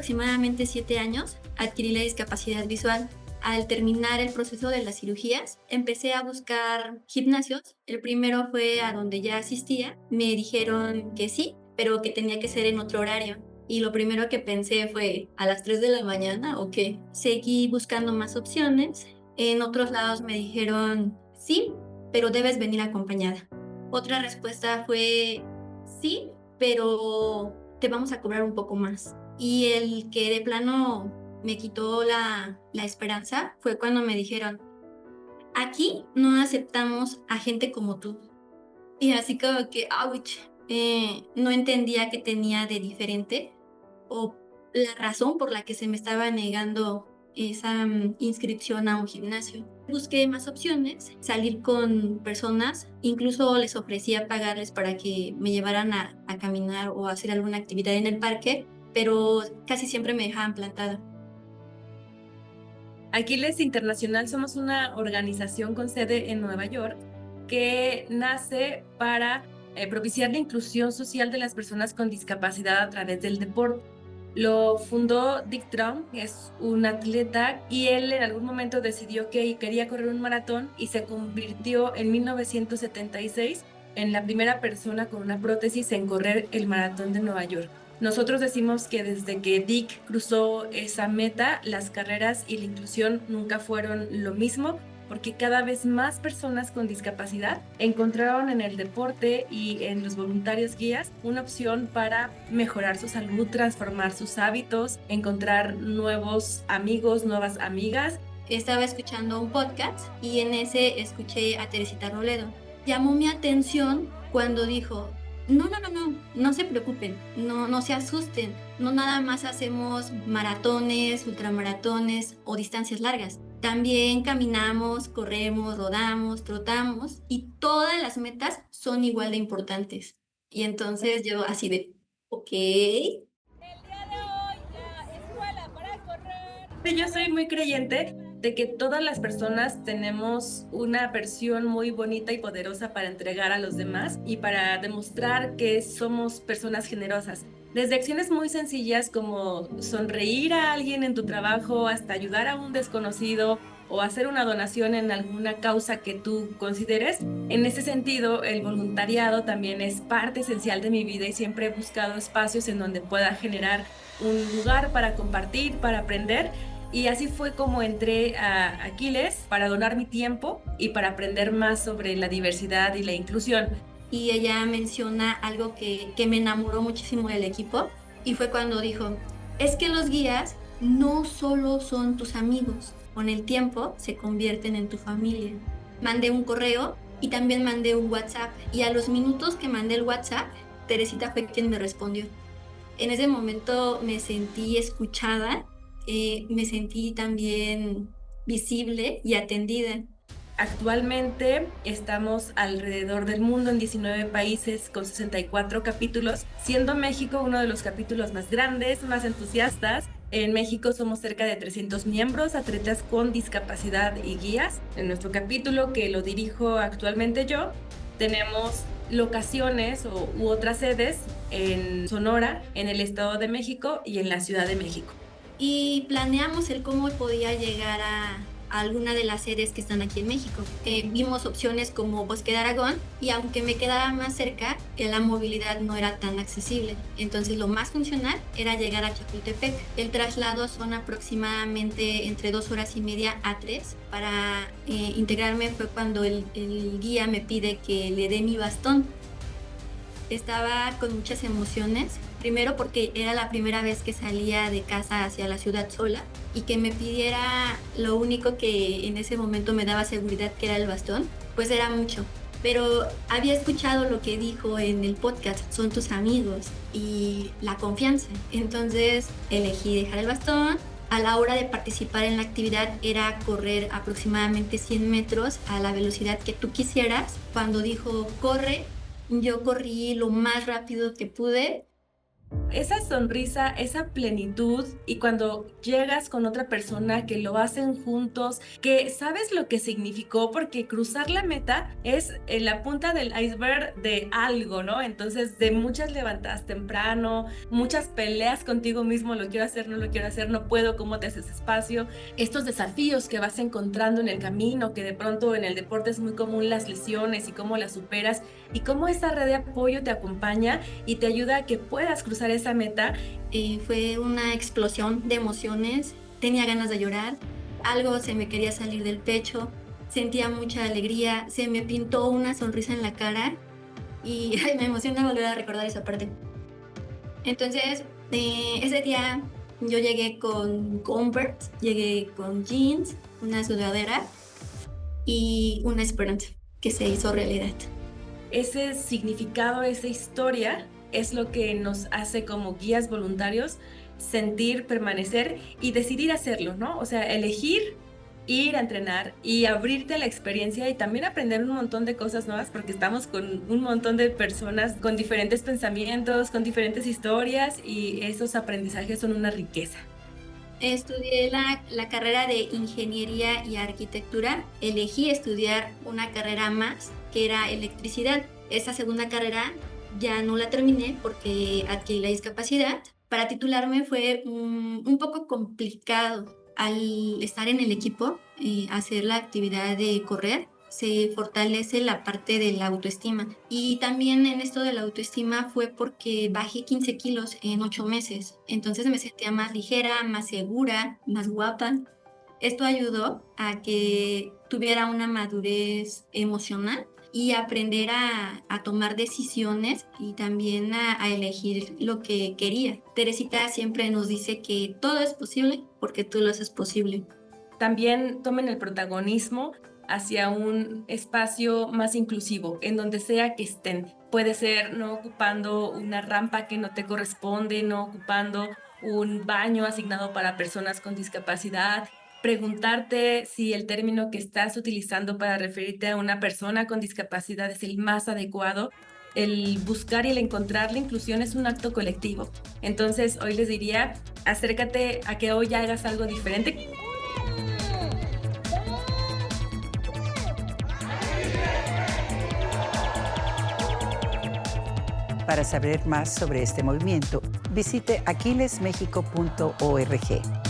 aproximadamente 7 años adquirí la discapacidad visual. Al terminar el proceso de las cirugías, empecé a buscar gimnasios. El primero fue a donde ya asistía. Me dijeron que sí, pero que tenía que ser en otro horario. Y lo primero que pensé fue, ¿a las 3 de la mañana o qué? Seguí buscando más opciones. En otros lados me dijeron, sí, pero debes venir acompañada. Otra respuesta fue, sí, pero te vamos a cobrar un poco más. Y el que de plano me quitó la esperanza fue cuando me dijeron, aquí no aceptamos a gente como tú. Y así como que, ouch, no entendía qué tenía de diferente o la razón por la que se me estaba negando esa inscripción a un gimnasio. Busqué más opciones, salir con personas, incluso les ofrecía pagarles para que me llevaran a caminar o a hacer alguna actividad en el parque, pero casi siempre me dejaban plantada. Aquiles Internacional somos una organización con sede en Nueva York que nace para propiciar la inclusión social de las personas con discapacidad a través del deporte. Lo fundó Dick Traum, que es un atleta, y él en algún momento decidió que quería correr un maratón y se convirtió en 1976 en la primera persona con una prótesis en correr el maratón de Nueva York. Nosotros decimos que desde que Dick cruzó esa meta, las carreras y la inclusión nunca fueron lo mismo, porque cada vez más personas con discapacidad encontraron en el deporte y en los voluntarios guías una opción para mejorar su salud, transformar sus hábitos, encontrar nuevos amigos, nuevas amigas. Estaba escuchando un podcast y en ese escuché a Teresita Robledo. Llamó mi atención cuando dijo, no se preocupen, no se asusten, no nada más hacemos maratones, ultramaratones o distancias largas. También caminamos, corremos, rodamos, trotamos y todas las metas son igual de importantes. Y entonces yo así de, ok. Yo soy muy creyente de que todas las personas tenemos una versión muy bonita y poderosa para entregar a los demás y para demostrar que somos personas generosas. Desde acciones muy sencillas como sonreír a alguien en tu trabajo hasta ayudar a un desconocido o hacer una donación en alguna causa que tú consideres. En ese sentido, el voluntariado también es parte esencial de mi vida y siempre he buscado espacios en donde pueda generar un lugar para compartir, para aprender. Y así fue como entré a Aquiles para donar mi tiempo y para aprender más sobre la diversidad y la inclusión. Y ella menciona algo que me enamoró muchísimo del equipo y fue cuando dijo, es que los guías no solo son tus amigos, con el tiempo se convierten en tu familia. Mandé un correo y también mandé un WhatsApp y a los minutos que mandé el WhatsApp, Teresita fue quien me respondió. En ese momento me sentí escuchada, me sentí también visible y atendida. Actualmente estamos alrededor del mundo en 19 países con 64 capítulos, siendo México uno de los capítulos más grandes, más entusiastas. En México somos cerca de 300 miembros, atletas con discapacidad y guías. En nuestro capítulo, que lo dirijo actualmente yo, tenemos locaciones u otras sedes en Sonora, en el Estado de México y en la Ciudad de México. Y planeamos el cómo podía llegar a alguna de las sedes que están aquí en México. Vimos opciones como Bosque de Aragón y aunque me quedaba más cerca, la movilidad no era tan accesible. Entonces lo más funcional era llegar a Chapultepec. El traslado son aproximadamente entre 2 horas y media a 3. Para integrarme fue cuando el guía me pide que le dé mi bastón. Estaba con muchas emociones. Primero porque era la primera vez que salía de casa hacia la ciudad sola y que me pidiera lo único que en ese momento me daba seguridad, que era el bastón, pues era mucho. Pero había escuchado lo que dijo en el podcast, son tus amigos y la confianza. Entonces elegí dejar el bastón. A la hora de participar en la actividad era correr aproximadamente 100 metros a la velocidad que tú quisieras. Cuando dijo corre, yo corrí lo más rápido que pude. esa sonrisa, esa plenitud, y cuando llegas con otra persona que lo hacen juntos, que sabes lo que significó, porque cruzar la meta es la punta del iceberg de algo, ¿no? Entonces, de muchas levantadas temprano, muchas peleas contigo mismo, lo quiero hacer, no puedo, ¿cómo te haces espacio? Estos desafíos que vas encontrando en el camino, que de pronto en el deporte es muy común las lesiones y cómo las superas, y cómo esa red de apoyo te acompaña y te ayuda a que puedas cruzar esa meta. Fue una explosión de emociones, tenía ganas de llorar, algo se me quería salir del pecho, sentía mucha alegría, se me pintó una sonrisa en la cara y ay, me emociona volver a recordar esa parte. Entonces, ese día yo llegué con Converse, llegué con jeans, una sudadera y una esperanza que se hizo realidad. Ese significado, esa historia es lo que nos hace como guías voluntarios sentir, permanecer y decidir hacerlo, ¿no? O sea, elegir ir a entrenar y abrirte a la experiencia y también aprender un montón de cosas nuevas, porque estamos con un montón de personas con diferentes pensamientos, con diferentes historias, y esos aprendizajes son una riqueza. Estudié la carrera de Ingeniería y Arquitectura. Elegí estudiar una carrera más, que era electricidad. Esa segunda carrera ya no la terminé porque adquirí la discapacidad. Para titularme fue un poco complicado. Al estar en el equipo, hacer la actividad de correr, se fortalece la parte de la autoestima. Y también en esto de la autoestima fue porque bajé 15 kilos en 8 meses. Entonces me sentía más ligera, más segura, más guapa. Esto ayudó a que tuviera una madurez emocional y aprender a tomar decisiones y también a elegir lo que quería. Teresita siempre nos dice que todo es posible porque tú lo haces posible. También tomen el protagonismo hacia un espacio más inclusivo, en donde sea que estén. Puede ser no ocupando una rampa que no te corresponde, no ocupando un baño asignado para personas con discapacidad. Preguntarte si el término que estás utilizando para referirte a una persona con discapacidad es el más adecuado. El buscar y el encontrar la inclusión es un acto colectivo. Entonces, hoy les diría, acércate a que hoy hagas algo diferente. Para saber más sobre este movimiento, visite aquilesmexico.org.